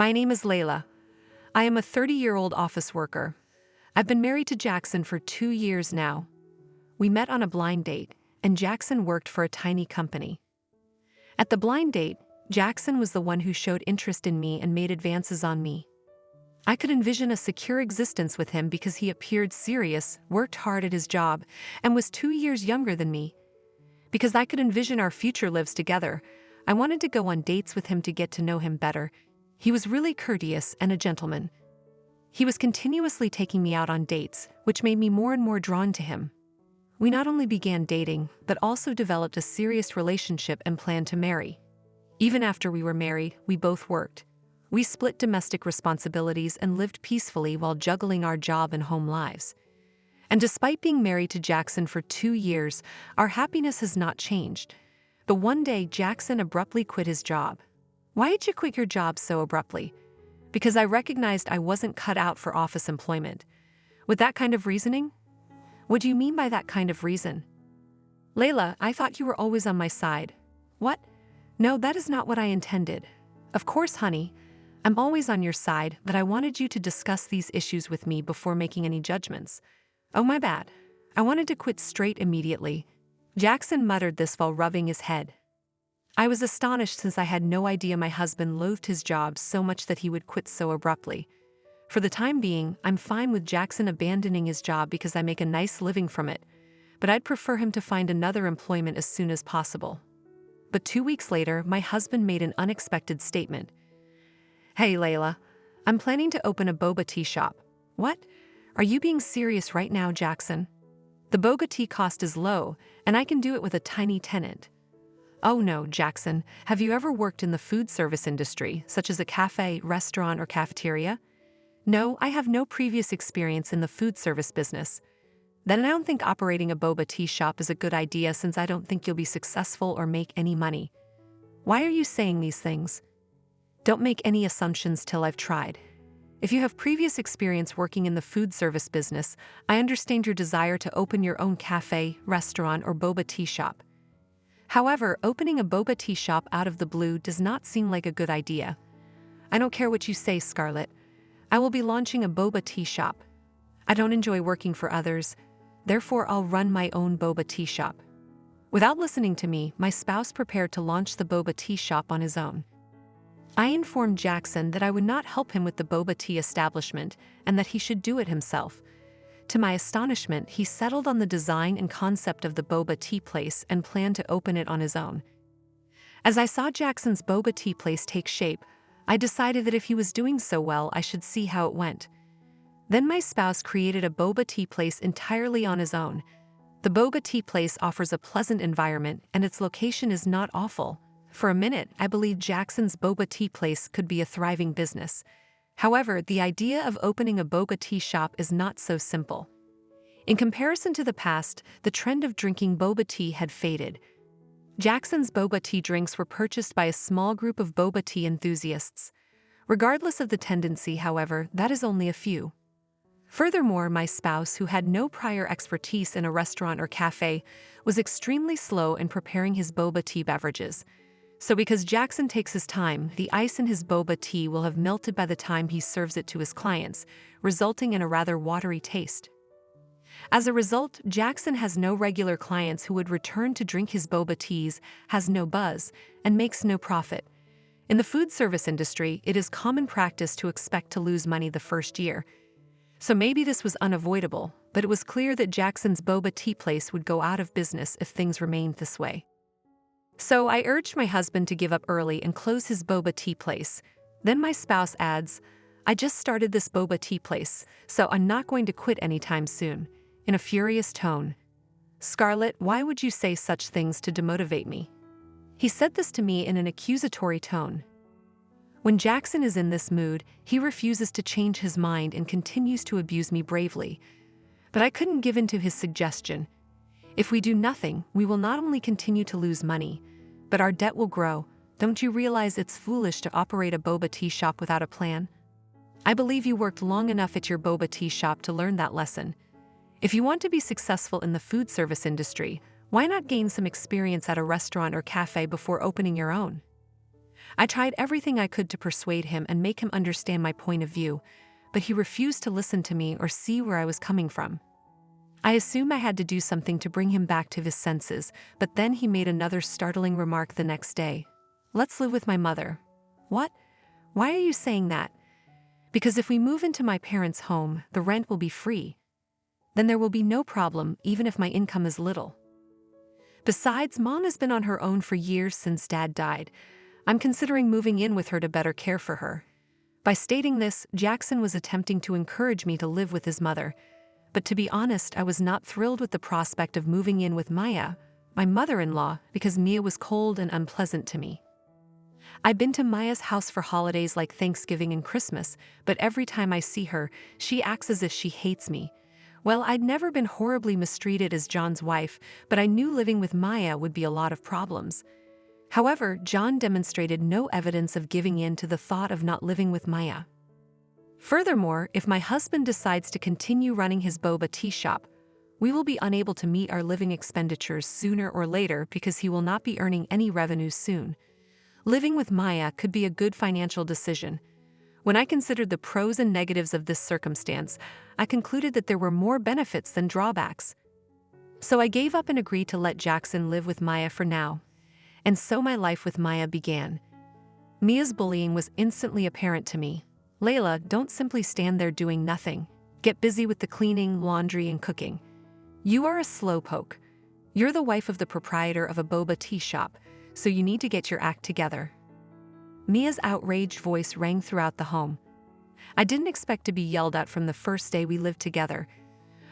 My name is Layla. I am a 30-year-old office worker. I've been married to Jackson for 2 years now. We met on a blind date, and Jackson worked for a tiny company. At the blind date, Jackson was the one who showed interest in me and made advances on me. I could envision a secure existence with him because he appeared serious, worked hard at his job, and was 2 years younger than me. Because I could envision our future lives together, I wanted to go on dates with him to get to know him better. He was really courteous and a gentleman. He was continuously taking me out on dates, which made me more and more drawn to him. We not only began dating, but also developed a serious relationship and planned to marry. Even after we were married, we both worked. We split domestic responsibilities and lived peacefully while juggling our job and home lives. And despite being married to Jackson for 2 years, our happiness has not changed. But one day, Jackson abruptly quit his job. Why did you quit your job so abruptly? Because I recognized I wasn't cut out for office employment. With that kind of reasoning? What do you mean by that kind of reason? Layla, I thought you were always on my side. What? No, that is not what I intended. Of course, honey, I'm always on your side, but I wanted you to discuss these issues with me before making any judgments. Oh, my bad. I wanted to quit straight immediately. Jackson muttered this while rubbing his head. I was astonished since I had no idea my husband loathed his job so much that he would quit so abruptly. For the time being, I'm fine with Jackson abandoning his job because I make a nice living from it, but I'd prefer him to find another employment as soon as possible. But 2 weeks later, my husband made an unexpected statement. Hey, Layla, I'm planning to open a boba tea shop. What? Are you being serious right now, Jackson? The boba tea cost is low, and I can do it with a tiny tenant. Oh no, Jackson, have you ever worked in the food service industry, such as a cafe, restaurant, or cafeteria? No, I have no previous experience in the food service business. Then I don't think operating a boba tea shop is a good idea since I don't think you'll be successful or make any money. Why are you saying these things? Don't make any assumptions till I've tried. If you have previous experience working in the food service business, I understand your desire to open your own cafe, restaurant, or boba tea shop. However, opening a boba tea shop out of the blue does not seem like a good idea. I don't care what you say, Scarlett. I will be launching a boba tea shop. I don't enjoy working for others, therefore I'll run my own boba tea shop. Without listening to me, my spouse prepared to launch the boba tea shop on his own. I informed Jackson that I would not help him with the boba tea establishment and that he should do it himself. To my astonishment, he settled on the design and concept of the boba tea place and planned to open it on his own. As I saw Jackson's boba tea place take shape, I decided that if he was doing so well, I should see how it went. Then my spouse created a boba tea place entirely on his own. The boba tea place offers a pleasant environment and its location is not awful. For a minute, I believed Jackson's boba tea place could be a thriving business. However, the idea of opening a boba tea shop is not so simple. In comparison to the past, the trend of drinking boba tea had faded. Jackson's boba tea drinks were purchased by a small group of boba tea enthusiasts. Regardless of the tendency, however, that is only a few. Furthermore, my spouse, who had no prior expertise in a restaurant or cafe, was extremely slow in preparing his boba tea beverages. So because Jackson takes his time, the ice in his boba tea will have melted by the time he serves it to his clients, resulting in a rather watery taste. As a result, Jackson has no regular clients who would return to drink his boba teas, has no buzz, and makes no profit. In the food service industry, it is common practice to expect to lose money the first year. So maybe this was unavoidable, but it was clear that Jackson's boba tea place would go out of business if things remained this way. So I urged my husband to give up early and close his boba tea place. Then my spouse adds, I just started this boba tea place, so I'm not going to quit anytime soon, in a furious tone. Scarlett, why would you say such things to demotivate me? He said this to me in an accusatory tone. When Jackson is in this mood, he refuses to change his mind and continues to abuse me bravely. But I couldn't give in to his suggestion. If we do nothing, we will not only continue to lose money, but our debt will grow. Don't you realize it's foolish to operate a boba tea shop without a plan? I believe you worked long enough at your boba tea shop to learn that lesson. If you want to be successful in the food service industry, why not gain some experience at a restaurant or cafe before opening your own? I tried everything I could to persuade him and make him understand my point of view, but he refused to listen to me or see where I was coming from. I assumed I had to do something to bring him back to his senses, but then he made another startling remark the next day. "Let's live with my mother." "What? Why are you saying that?" "Because if we move into my parents' home, the rent will be free. Then there will be no problem, even if my income is little. Besides, Mom has been on her own for years since Dad died. I'm considering moving in with her to better care for her." By stating this, Jackson was attempting to encourage me to live with his mother. But to be honest, I was not thrilled with the prospect of moving in with Maya, my mother-in-law, because Mia was cold and unpleasant to me. I've been to Maya's house for holidays like Thanksgiving and Christmas, but every time I see her, she acts as if she hates me. Well, I'd never been horribly mistreated as John's wife, but I knew living with Maya would be a lot of problems. However, John demonstrated no evidence of giving in to the thought of not living with Maya. Furthermore, if my husband decides to continue running his boba tea shop, we will be unable to meet our living expenditures sooner or later because he will not be earning any revenue soon. Living with Maya could be a good financial decision. When I considered the pros and negatives of this circumstance, I concluded that there were more benefits than drawbacks. So I gave up and agreed to let Jackson live with Maya for now. And so my life with Maya began. Mia's bullying was instantly apparent to me. "Layla, don't simply stand there doing nothing. Get busy with the cleaning, laundry, and cooking. You are a slowpoke. You're the wife of the proprietor of a boba tea shop, so you need to get your act together." Mia's outraged voice rang throughout the home. I didn't expect to be yelled at from the first day we lived together.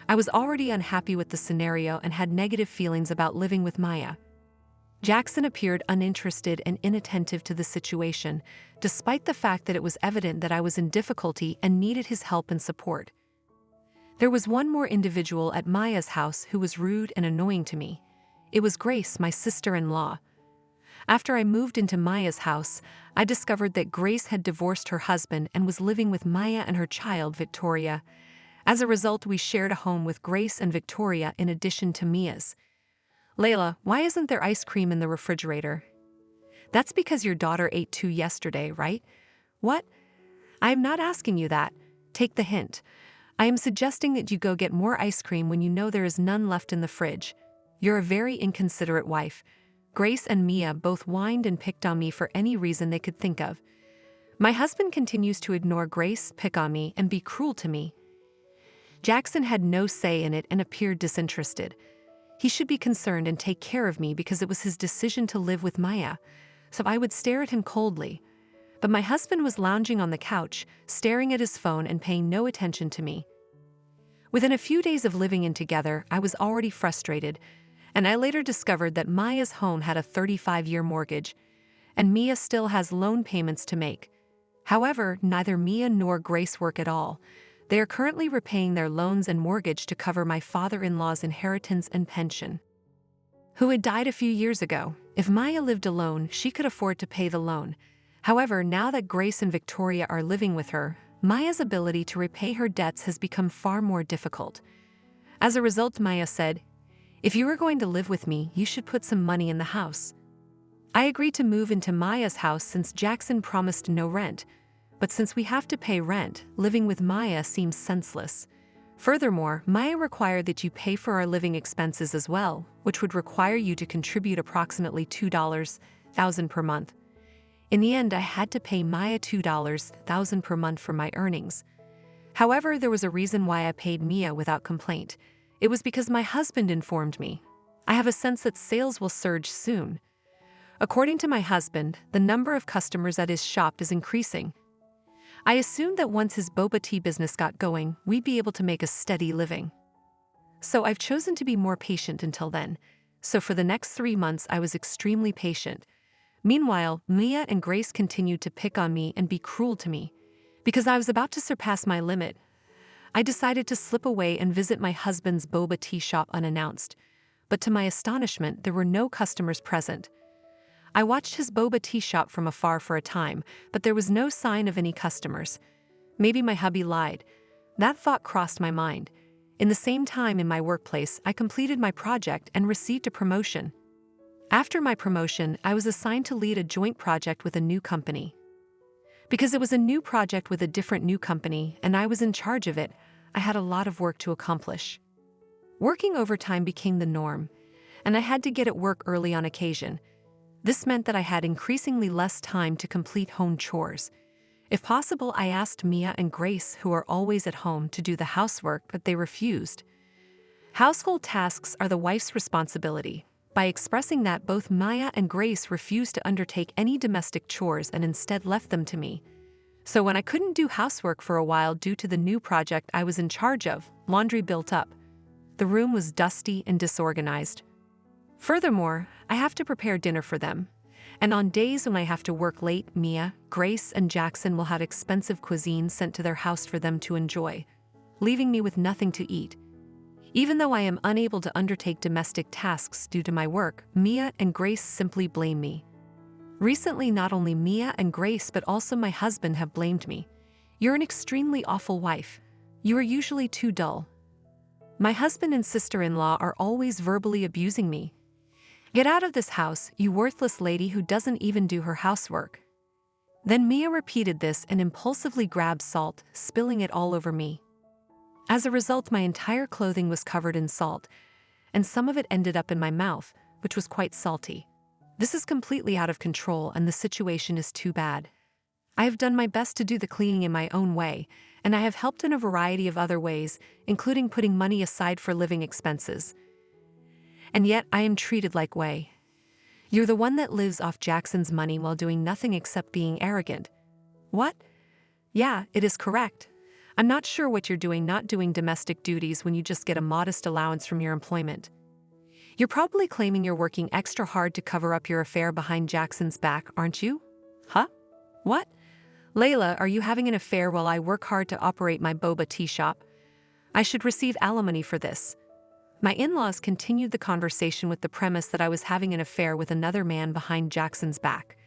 I was already unhappy with the scenario and had negative feelings about living with Maya. Jackson appeared uninterested and inattentive to the situation, despite the fact that it was evident that I was in difficulty and needed his help and support. There was one more individual at Maya's house who was rude and annoying to me. It was Grace, my sister-in-law. After I moved into Maya's house, I discovered that Grace had divorced her husband and was living with Maya and her child, Victoria. As a result, we shared a home with Grace and Victoria in addition to Mia's. "Layla, why isn't there ice cream in the refrigerator?" "That's because your daughter ate 2 yesterday, right?" "What? I am not asking you that. Take the hint. I am suggesting that you go get more ice cream when you know there is none left in the fridge. You're a very inconsiderate wife." Grace and Mia both whined and picked on me for any reason they could think of. My husband continues to ignore Grace, pick on me, and be cruel to me. Jackson had no say in it and appeared disinterested. He should be concerned and take care of me because it was his decision to live with Maya, so I would stare at him coldly. But my husband was lounging on the couch, staring at his phone and paying no attention to me. Within a few days of living in together, I was already frustrated, and I later discovered that Maya's home had a 35-year mortgage, and Mia still has loan payments to make. However, neither Mia nor Grace work at all. They are currently repaying their loans and mortgage to cover my father-in-law's inheritance and pension, who had died a few years ago. If Maya lived alone, she could afford to pay the loan. However, now that Grace and Victoria are living with her, Maya's ability to repay her debts has become far more difficult. As a result, Maya said, "If you are going to live with me, you should put some money in the house." I agreed to move into Maya's house since Jackson promised no rent. But since we have to pay rent, living with Maya seems senseless. Furthermore, Maya required that you pay for our living expenses as well, which would require you to contribute approximately $2,000 per month. In the end, I had to pay Maya $2,000 per month for my earnings. However, there was a reason why I paid Mia without complaint. It was because my husband informed me. I have a sense that sales will surge soon. According to my husband, the number of customers at his shop is increasing. I assumed that once his boba tea business got going, we'd be able to make a steady living. So I've chosen to be more patient until then. So for the next 3 months, I was extremely patient. Meanwhile, Mia and Grace continued to pick on me and be cruel to me. Because I was about to surpass my limit, I decided to slip away and visit my husband's boba tea shop unannounced. But to my astonishment, there were no customers present. I watched his boba tea shop from afar for a time, but there was no sign of any customers. Maybe my hubby lied. That thought crossed my mind. In the same time in my workplace, I completed my project and received a promotion. After my promotion, I was assigned to lead a joint project with a new company. Because it was a new project with a different new company and I was in charge of it, I had a lot of work to accomplish. Working overtime became the norm, and I had to get at work early on occasion. This meant that I had increasingly less time to complete home chores. If possible, I asked Mia and Grace, who are always at home, to do the housework, but they refused. Household tasks are the wife's responsibility. By expressing that, both Maya and Grace refused to undertake any domestic chores and instead left them to me. So when I couldn't do housework for a while due to the new project I was in charge of, laundry built up. The room was dusty and disorganized. Furthermore, I have to prepare dinner for them. And on days when I have to work late, Mia, Grace, and Jackson will have expensive cuisine sent to their house for them to enjoy, leaving me with nothing to eat. Even though I am unable to undertake domestic tasks due to my work, Mia and Grace simply blame me. Recently, not only Mia and Grace but also my husband have blamed me. "You're an extremely awful wife. You are usually too dull." My husband and sister-in-law are always verbally abusing me. "Get out of this house, you worthless lady who doesn't even do her housework." Then Mia repeated this and impulsively grabbed salt, spilling it all over me. As a result, my entire clothing was covered in salt, and some of it ended up in my mouth, which was quite salty. This is completely out of control and the situation is too bad. I have done my best to do the cleaning in my own way, and I have helped in a variety of other ways, including putting money aside for living expenses. And yet, I am treated like way. "You're the one that lives off Jackson's money while doing nothing except being arrogant." What? Yeah, it is correct. I'm not sure what you're doing not doing domestic duties when you just get a modest allowance from your employment. You're probably claiming you're working extra hard to cover up your affair behind Jackson's back, aren't you? Huh? What? Layla, are you having an affair while I work hard to operate my boba tea shop? I should receive alimony for this. My in-laws continued the conversation with the premise that I was having an affair with another man behind Jackson's back.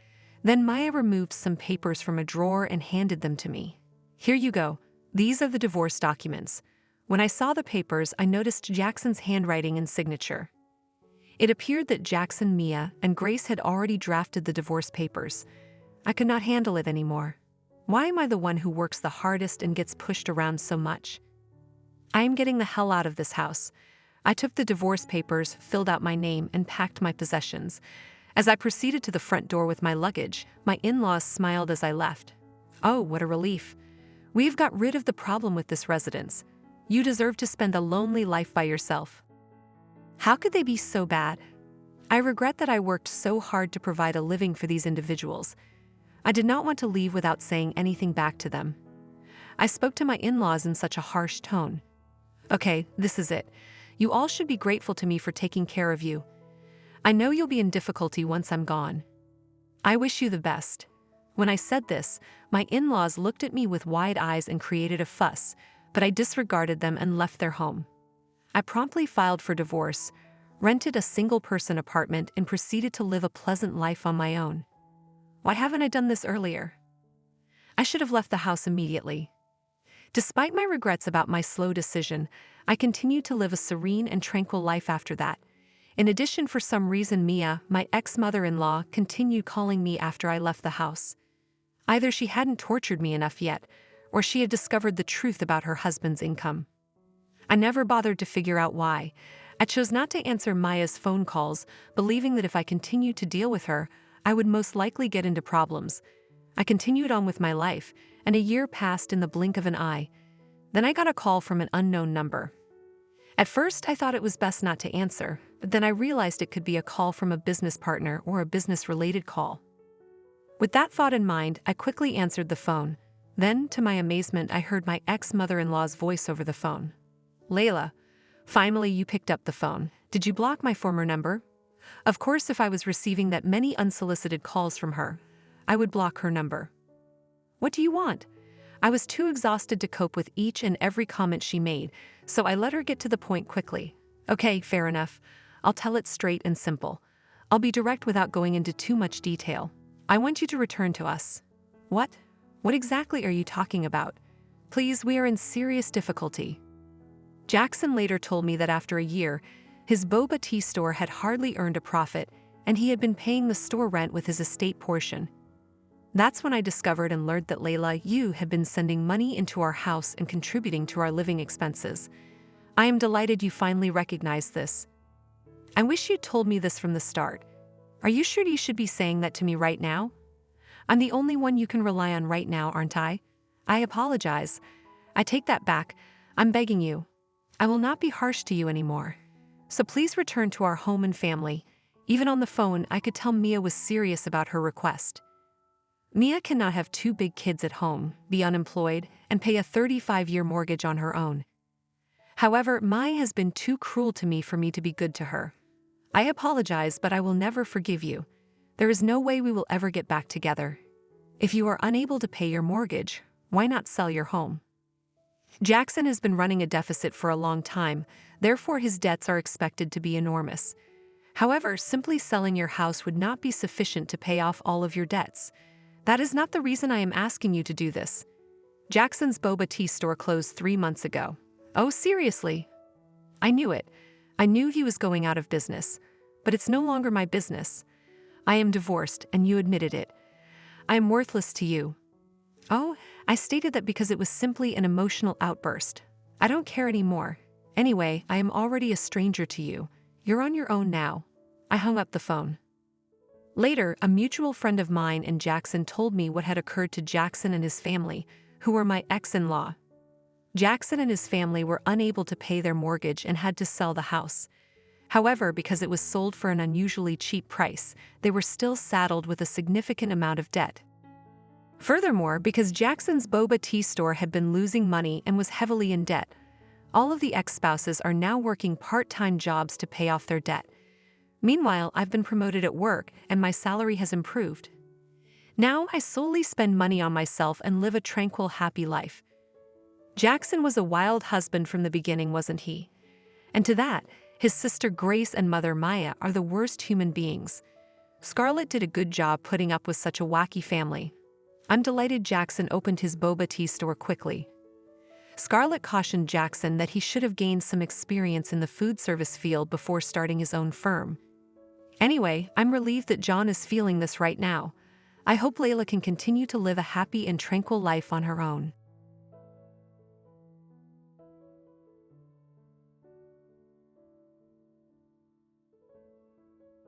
Then Maya removed some papers from a drawer and handed them to me. "Here you go. These are the divorce documents." When I saw the papers, I noticed Jackson's handwriting and signature. It appeared that Jackson, Mia, and Grace had already drafted the divorce papers. I could not handle it anymore. Why am I the one who works the hardest and gets pushed around so much? I am getting the hell out of this house. I took the divorce papers, filled out my name, and packed my possessions. As I proceeded to the front door with my luggage, my in-laws smiled as I left. "Oh, what a relief. We've got rid of the problem with this residence. You deserve to spend a lonely life by yourself." How could they be so bad? I regret that I worked so hard to provide a living for these individuals. I did not want to leave without saying anything back to them. I spoke to my in-laws in such a harsh tone. "Okay, this is it. You all should be grateful to me for taking care of you. I know you'll be in difficulty once I'm gone. I wish you the best." When I said this, my in-laws looked at me with wide eyes and created a fuss, but I disregarded them and left their home. I promptly filed for divorce, rented a single-person apartment, and proceeded to live a pleasant life on my own. Why haven't I done this earlier? I should have left the house immediately. Despite my regrets about my slow decision, I continued to live a serene and tranquil life after that. In addition, for some reason, Mia, my ex-mother-in-law, continued calling me after I left the house. Either she hadn't tortured me enough yet, or she had discovered the truth about her husband's income. I never bothered to figure out why. I chose not to answer Maya's phone calls, believing that if I continued to deal with her, I would most likely get into problems. I continued on with my life, and a year passed in the blink of an eye. Then I got a call from an unknown number. At first, I thought it was best not to answer, but then I realized it could be a call from a business partner or a business-related call. With that thought in mind, I quickly answered the phone. Then, to my amazement, I heard my ex-mother-in-law's voice over the phone. "Layla, finally you picked up the phone. Did you block my former number?" Of course, if I was receiving that many unsolicited calls from her, I would block her number. "What do you want?" I was too exhausted to cope with each and every comment she made, so I let her get to the point quickly. "Okay, fair enough. I'll tell it straight and simple. I'll be direct without going into too much detail. I want you to return to us." "What? What exactly are you talking about? Please, we are in serious difficulty." Jackson later told me that after a year, his boba tea store had hardly earned a profit, and he had been paying the store rent with his estate portion. That's when I discovered and learned that Layla, you had been sending money into our house and contributing to our living expenses. I am delighted you finally recognized this. I wish you'd told me this from the start. Are you sure you should be saying that to me right now? I'm the only one you can rely on right now, aren't I? I apologize. I take that back. I'm begging you. I will not be harsh to you anymore. So please return to our home and family. Even on the phone, I could tell Mia was serious about her request. Mia cannot have two big kids at home, be unemployed, and pay a 35-year mortgage on her own. However, Mai has been too cruel to me for me to be good to her. I apologize, but I will never forgive you. There is no way we will ever get back together. If you are unable to pay your mortgage, why not sell your home? Jackson has been running a deficit for a long time, therefore his debts are expected to be enormous. However, simply selling your house would not be sufficient to pay off all of your debts. That is not the reason I am asking you to do this. Jackson's boba tea store closed 3 months ago. Oh, seriously? I knew it. I knew he was going out of business. But it's no longer my business. I am divorced, and you admitted it. I am worthless to you. Oh, I stated that because it was simply an emotional outburst. I don't care anymore. Anyway, I am already a stranger to you. You're on your own now. I hung up the phone. Later, a mutual friend of mine and Jackson told me what had occurred to Jackson and his family, who were my ex-in-law. Jackson and his family were unable to pay their mortgage and had to sell the house. However, because it was sold for an unusually cheap price, they were still saddled with a significant amount of debt. Furthermore, because Jackson's boba tea store had been losing money and was heavily in debt, all of the ex-spouses are now working part-time jobs to pay off their debt. Meanwhile, I've been promoted at work and my salary has improved. Now I solely spend money on myself and live a tranquil, happy life. Jackson was a wild husband from the beginning, wasn't he? And to that, his sister Grace and mother Maya are the worst human beings. Scarlett did a good job putting up with such a wacky family. I'm delighted Jackson opened his boba tea store quickly. Scarlett cautioned Jackson that he should have gained some experience in the food service field before starting his own firm. Anyway, I'm relieved that John is feeling this right now. I hope Layla can continue to live a happy and tranquil life on her own.